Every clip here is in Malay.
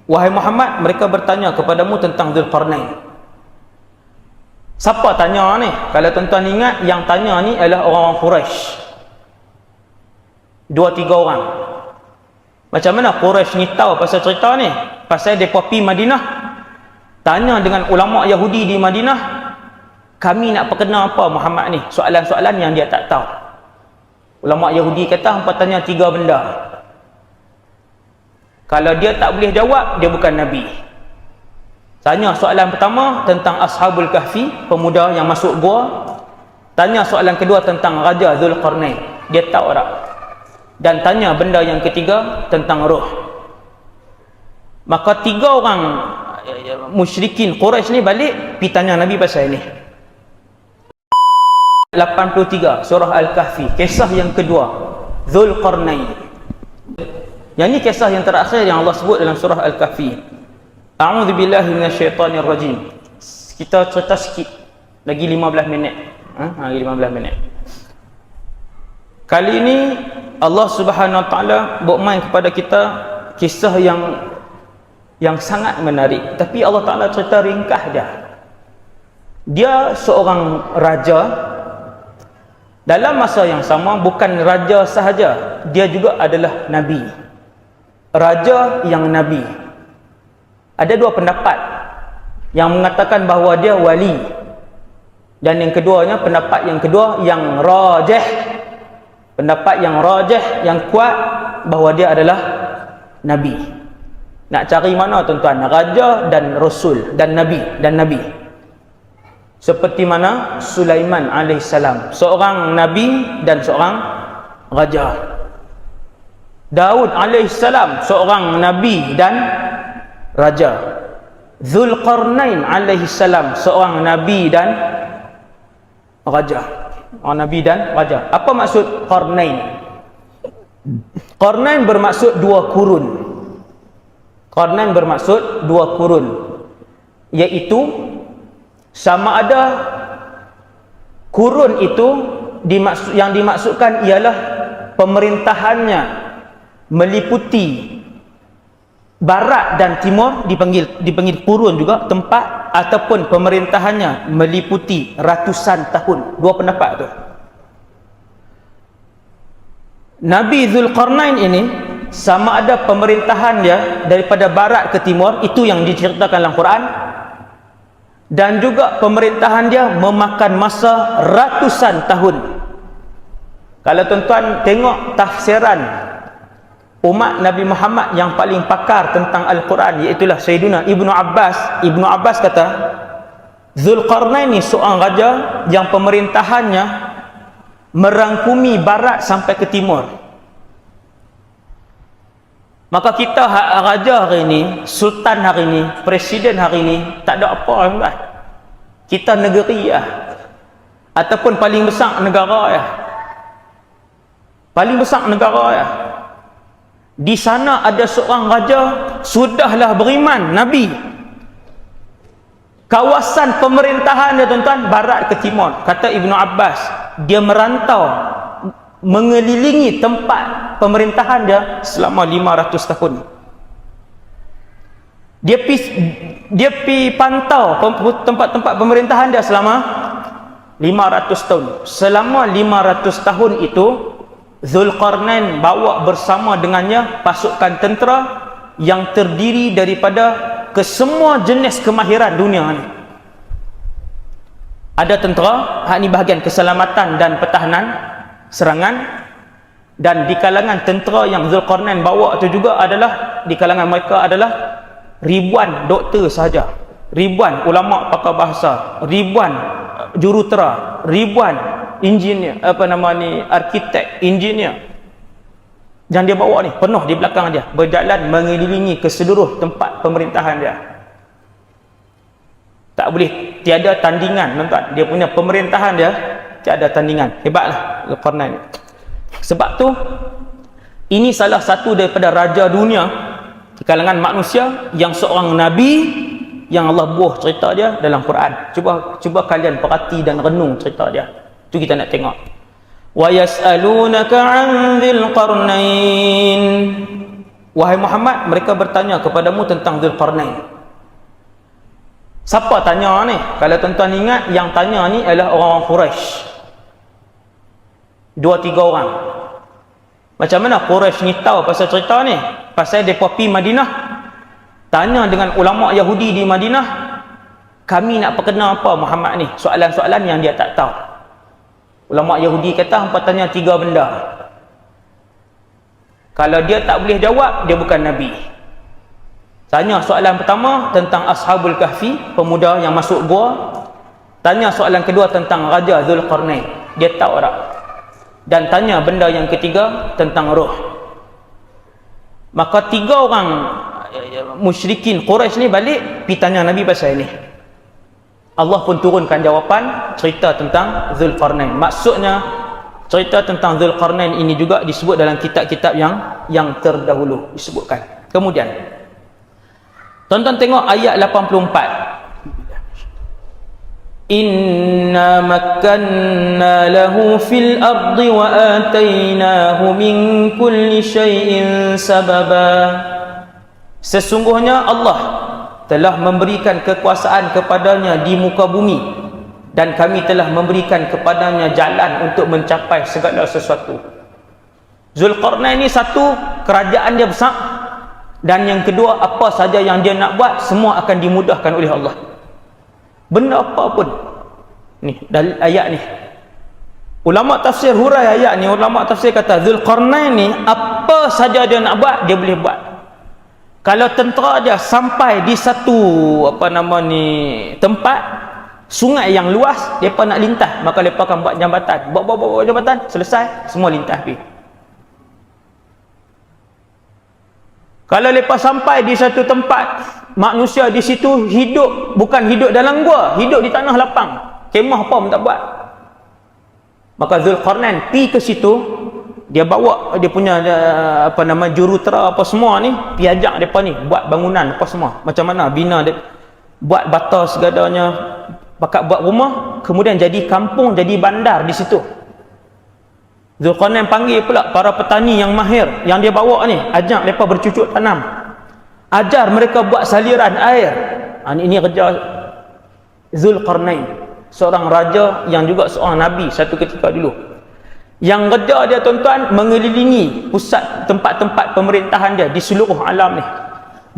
wahai Muhammad, mereka bertanya kepadamu tentang Dzulqarnain. Siapa tanya ni? Kalau tuan-tuan ingat, yang tanya ni adalah orang-orang Quraisy. 2-3 orang. Macam mana Quraisy ni tahu pasal cerita ni? Pasal mereka pergi Madinah, tanya dengan ulama Yahudi di Madinah, kami nak perkenal apa Muhammad ni? Soalan-soalan yang dia tak tahu. Ulama Yahudi kata, hampa tanya 3 benda. Kalau dia tak boleh jawab, dia bukan Nabi. Tanya soalan pertama tentang Ashabul Kahfi, pemuda yang masuk gua. Tanya soalan kedua tentang Raja Dzulqarnain, dia tahu tak? Dan tanya benda yang ketiga tentang roh. Maka 3 orang musyrikin Quraisy ni balik pergi tanya Nabi pasal ini. 83 surah Al-Kahfi, kisah yang kedua, Dzulqarnain. Yang ni kisah yang terakhir yang Allah sebut dalam surah Al-Kahfi. A'udzubillahi minasyaitonir rajim. Kita cerita sikit, lagi 15 minit. Lagi 15 minit. Kali ini Allah Subhanahu Wa Taala buat main kepada kita kisah yang sangat menarik, tapi Allah Taala cerita ringkas dia. Dia seorang raja. Dalam masa yang sama, bukan raja sahaja, dia juga adalah nabi. Raja yang nabi. Ada 2 pendapat yang mengatakan bahawa dia wali, dan yang keduanya, pendapat yang kedua yang rajih, pendapat yang rajih, yang kuat, bahawa dia adalah nabi. Nak cari mana tuan-tuan? Raja dan rasul dan nabi. Seperti mana Sulaiman alaihissalam, seorang nabi dan seorang raja. Daud alaihissalam, seorang nabi dan raja. Dzulqarnain alaihissalam, seorang nabi dan raja. Orang nabi dan raja. Apa maksud Qarnain? Qarnain bermaksud 2 kurun. Qarnain bermaksud 2 kurun, iaitu sama ada kurun itu yang dimaksudkan ialah pemerintahannya meliputi barat dan timur, dipanggil kurun juga tempat, ataupun pemerintahannya meliputi ratusan tahun. 2 pendapat tu. Nabi Dzulqarnain ini sama ada pemerintahan dia daripada barat ke timur, itu yang diceritakan dalam Quran, dan juga pemerintahan dia memakan masa ratusan tahun. Kalau tuan-tuan tengok tafsiran umat Nabi Muhammad yang paling pakar tentang Al-Quran, iaitulah Sayyidina Ibnu Abbas. Ibnu Abbas kata, Dzulqarnain ni seorang raja yang pemerintahannya merangkumi barat sampai ke timur. Maka kita raja hari ini, sultan hari ini, presiden hari ini, tak ada apa kan? Kita negeri ya, ataupun paling besar negara ya, paling besar negara ya. Di sana ada seorang raja sudahlah beriman Nabi. Kawasan pemerintahan dia tuan-tuan barat ke timur. Kata Ibnu Abbas, dia merantau mengelilingi tempat pemerintahan dia selama 500 tahun. Dia pi pantau tempat-tempat pemerintahan dia selama 500 tahun. Selama 500 tahun itu Dzulqarnain bawa bersama dengannya pasukan tentera yang terdiri daripada kesemua jenis kemahiran dunia ni. Ada tentera, hak ni bahagian keselamatan dan pertahanan, serangan, dan di kalangan tentera yang Dzulqarnain bawa itu juga adalah, di kalangan mereka adalah ribuan doktor sahaja, ribuan ulama pakar bahasa, ribuan jurutera, ribuan engineer, arkitek, engineer. Yang dia bawa ni penuh di belakang dia, berjalan mengelilingi ke seluruh tempat pemerintahan dia. Tak boleh, tiada tandingan tuan-tuan. Dia punya pemerintahan dia tiada tandingan. Hebatlah Dzulqarnain. Sebab tu ini salah satu daripada raja dunia di kalangan manusia yang seorang nabi yang Allah buah cerita dia dalam Quran. Cuba kalian perhati dan renung cerita dia. Tu kita nak tengok. Wa yas'alunaka 'an dzil qarnain. wahai Muhammad, mereka bertanya kepadamu tentang Zulkarnain. Siapa tanya ni? Kalau tuan-tuan ingat, yang tanya ni adalah orang-orang Quraisy. 2-3 orang. Macam mana Quraisy ni tahu pasal cerita ni? Pasal mereka pergi Madinah, tanya dengan ulama Yahudi di Madinah, kami nak perkenal apa Muhammad ni? Soalan-soalan yang dia tak tahu. Ulama Yahudi kata, hampa tanya 3 benda. Kalau dia tak boleh jawab, dia bukan Nabi. Tanya soalan pertama tentang Ashabul Kahfi, pemuda yang masuk gua. Tanya soalan kedua tentang Raja Zulkarnain, dia tahu tak? Dan tanya benda yang ketiga tentang roh. Maka 3 orang musyrikin Quraisy ni balik pergi tanya Nabi pasal ni. Allah pun turunkan jawapan, cerita tentang Zulkarnain. Maksudnya cerita tentang Zulkarnain ini juga disebut dalam kitab-kitab yang terdahulu disebutkan. Kemudian tonton tengok ayat 84. Inna makkanna lahu fil ardi wa atainahu min kulli syai'in sababa. Sesungguhnya Allah telah memberikan kekuasaan kepadanya di muka bumi, dan kami telah memberikan kepadanya jalan untuk mencapai segala sesuatu. Zulkarnain ini satu, kerajaan dia besar, dan yang kedua, apa saja yang dia nak buat semua akan dimudahkan oleh Allah. Benda apa pun ni dalam ayat ni, ulama tafsir hurai ayat ni. Ulama tafsir kata Zulkarnain ni apa saja dia nak buat dia boleh buat. Kalau tentera dia sampai di satu tempat sungai yang luas, mereka nak lintas, maka mereka akan buat jambatan. Buat jambatan, selesai, semua lintas pergi. Kalau mereka sampai di satu tempat, manusia di situ hidup, bukan hidup dalam gua, hidup di tanah lapang, kemah apa pun tak buat, maka Zulkarnain pergi ke situ. Dia bawa dia punya jurutera apa semua ni, pergi ajak mereka ni buat bangunan apa semua, macam mana bina dia, buat batas segadanya, pakat buat rumah, kemudian jadi kampung, jadi bandar di situ. Zulkarnain panggil pula para petani yang mahir yang dia bawa ni, ajak mereka bercucuk tanam, ajar mereka buat saliran air. Ini kerja Zulkarnain, seorang raja yang juga seorang nabi satu ketika dulu. Yang kerja dia tuan-tuan mengelilingi pusat tempat-tempat pemerintahan dia di seluruh alam ni,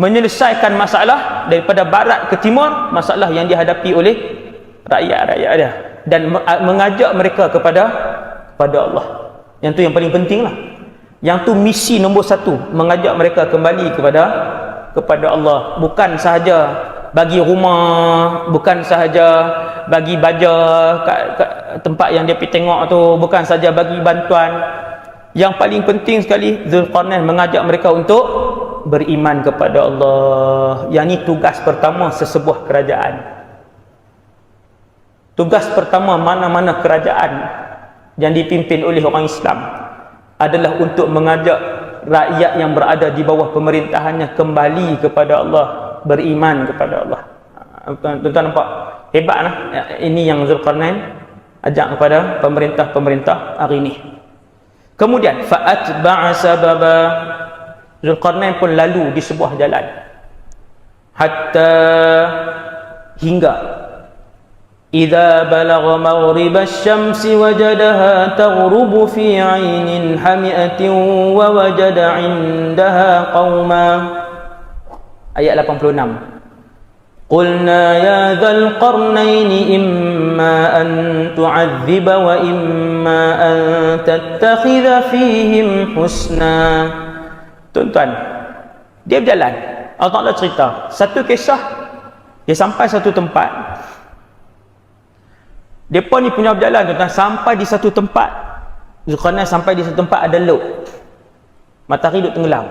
menyelesaikan masalah daripada barat ke timur, masalah yang dihadapi oleh rakyat-rakyat dia, dan mengajak mereka kepada Allah. Yang tu yang paling penting lah. Yang tu misi nombor 1, mengajak mereka kembali kepada Allah. Bukan sahaja bagi rumah, bukan sahaja bagi baja kat tempat yang dia pergi tengok tu, bukan saja bagi bantuan. Yang paling penting sekali, Zulkarnain mengajak mereka untuk beriman kepada Allah. Yang ni tugas pertama sesebuah kerajaan. Tugas pertama mana-mana kerajaan yang dipimpin oleh orang Islam adalah untuk mengajak rakyat yang berada di bawah pemerintahannya kembali kepada Allah, beriman kepada Allah. Tuan-tuan nampak hebat lah. Ini yang Zulkarnain ajak kepada pemerintah-pemerintah hari ini. Kemudian fa'atba'a sababa, Zulkarnain pun lalu di sebuah jalan hatta hingga idza balagha maghrib asy-syamsi wajadaha taghrubu fi 'ainin hami'atin wa wajada 'indaha qauma. Ayat 86. Qulna ya dzal qarnaini imma an tu'adziba wa imma an tattakhidha fihim husna. Tuan-tuan, dia berjalan, Allah Ta'ala cerita satu kisah. Dia sampai satu tempat, mereka ni punya berjalan tuan-tuan, sampai di satu tempat. Zulkarnain sampai di satu tempat ada laut, matahari duduk tenggelam.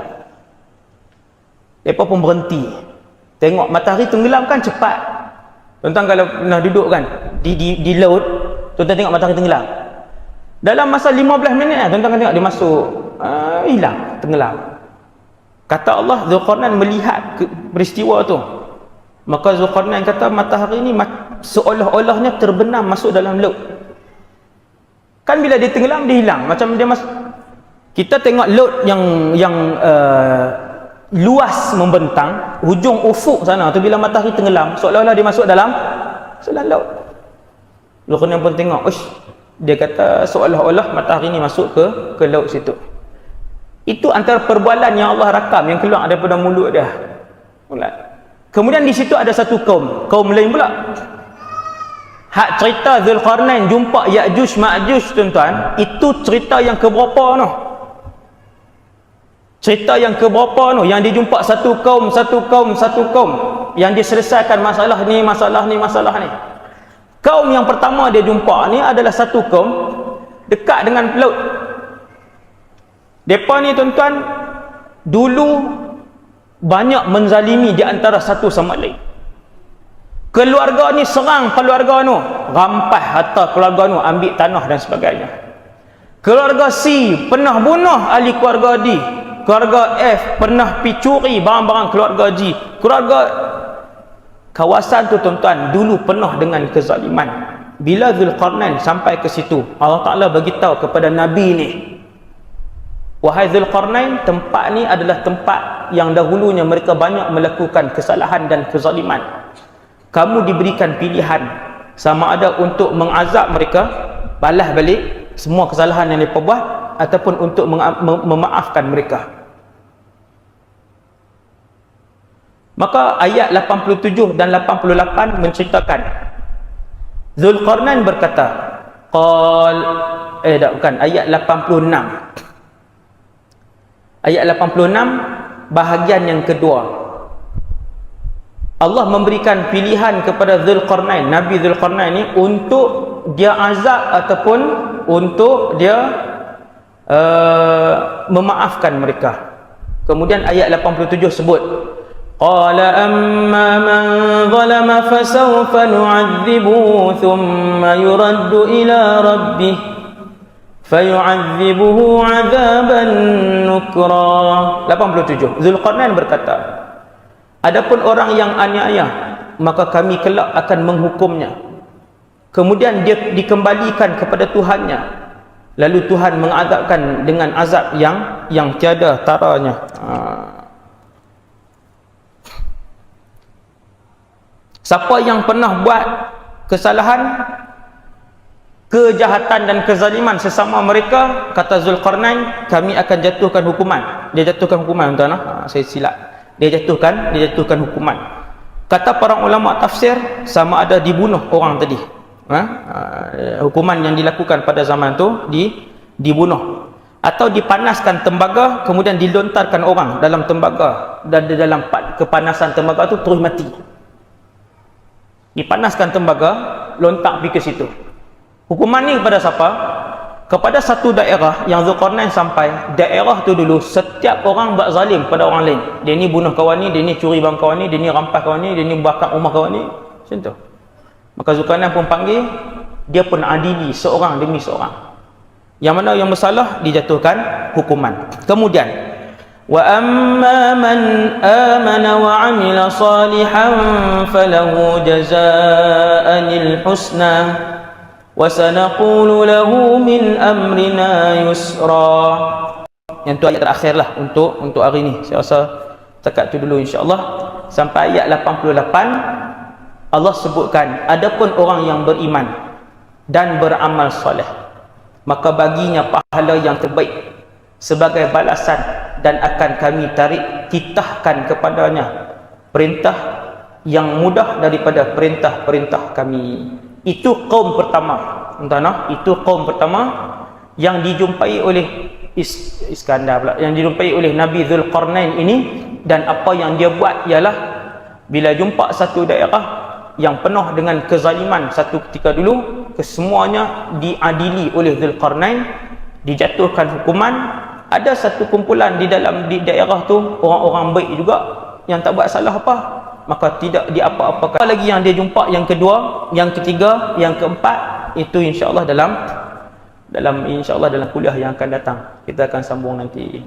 Mereka pun berhenti tengok matahari tenggelam kan cepat. Tuan-tuan kalau pernah duduk kan di laut, tuan-tuan tengok matahari tenggelam, dalam masa 15 minit tuan-tuan kan tengok dia masuk, hilang, tenggelam. Kata Allah, Zulkarnain melihat peristiwa tu. Maka Zulkarnain kata matahari ni seolah-olahnya terbenam masuk dalam laut. Kan bila dia tenggelam dia hilang, macam dia kita tengok laut yang luas membentang, hujung ufuk sana tu bila matahari tenggelam seolah-olah dia masuk dalam laut. Lukman pun tengok, dia kata seolah-olah matahari ni masuk ke laut situ. Itu antara perbualan yang Allah rakam yang keluar daripada mulut dia. Kemudian di situ ada satu kaum lain pula. Hak cerita Zulkarnain jumpa Ya'juj Ma'juj tuan-tuan, itu cerita yang keberapa noh? Cerita yang keberapa noh? Yang dia jumpa satu kaum yang diselesaikan masalah ni. Kaum yang pertama dia jumpa ni adalah satu kaum dekat dengan laut. Depa ni tuan-tuan dulu banyak menzalimi di antara satu sama lain. Keluarga ni serang keluarga nu, rampas harta keluarga nu, ambil tanah dan sebagainya. Keluarga C pernah bunuh ahli keluarga D. Keluarga F pernah curi barang-barang keluarga G. Keluarga kawasan tu tuan-tuan dulu penuh dengan kezaliman. Bila Zulkarnain sampai ke situ, Allah Ta'ala beritahu kepada Nabi ni, wahai Zulkarnain, tempat ni adalah tempat yang dahulunya mereka banyak melakukan kesalahan dan kezaliman. Kamu diberikan pilihan sama ada untuk mengazab mereka, balas balik semua kesalahan yang mereka buat, ataupun untuk memaafkan mereka. Maka ayat 87 dan 88 menceritakan Zulkarnain berkata, ayat 86. Ayat 86 bahagian yang kedua. Allah memberikan pilihan kepada Zulkarnain, Nabi Zulkarnain ni, untuk dia azab ataupun untuk dia memaafkan mereka. Kemudian ayat 87 sebut, qala amma man zalama fasawfa nu'adzibuhu thumma yuraddu ila rabbih fayu'adzibuhu 'adzaban nukra. 87. Zulkarnain berkata, adapun orang yang aniaya, maka kami kelak akan menghukumnya. Kemudian dia dikembalikan kepada Tuhannya, lalu Tuhan mengazabkan dengan azab yang tiada taranya. Siapa yang pernah buat kesalahan, kejahatan dan kezaliman sesama mereka, kata Zulkarnain, kami akan jatuhkan hukuman. Dia jatuhkan hukuman, tuan-tuan. Saya silap. Dia jatuhkan hukuman. Kata para ulama tafsir, sama ada dibunuh orang tadi. Hukuman yang dilakukan pada zaman tu dibunuh, atau dipanaskan tembaga kemudian dilontarkan orang dalam tembaga, dan di dalam kepanasan tembaga tu terus mati. Dipanaskan tembaga, lontak pergi ke situ. Hukuman ni kepada siapa? Kepada satu daerah yang Zulkarnain sampai. Daerah tu dulu setiap orang buat zalim pada orang lain. Dia ni bunuh kawan ni, dia ni curi barang kawan ni, dia ni rampas kawan ni, dia ni bakar rumah kawan ni, macam tu. Maka Zulkarnain pun panggil, dia pun adili seorang demi seorang. Yang mana yang bersalah dijatuhkan hukuman. Kemudian wa amma man amana wa amila salihan falahu jazaa'anil husna wa sanaqulu lahu min amrina yusra. Yang tu ayat terakhir lah untuk hari ni. Saya rasa tekat tu dulu insya-Allah. Sampai ayat 88 Allah sebutkan, adapun orang yang beriman dan beramal soleh, maka baginya pahala yang terbaik sebagai balasan, dan akan kami titahkan kepadanya perintah yang mudah daripada perintah-perintah kami. Itu kaum pertama, tuan-tuan, itu kaum pertama yang dijumpai oleh Iskandar pula, yang dijumpai oleh Nabi Zulkarnain ini. Dan apa yang dia buat ialah, bila jumpa satu daerah yang penuh dengan kezaliman satu ketika dulu, kesemuanya diadili oleh Zulkarnain, dijatuhkan hukuman. Ada satu kumpulan di daerah tu orang-orang baik juga yang tak buat salah apa, maka tidak diapa-apakan. Lagi yang dia jumpa yang kedua, yang ketiga, yang keempat, itu insya-Allah dalam kuliah yang akan datang kita akan sambung nanti.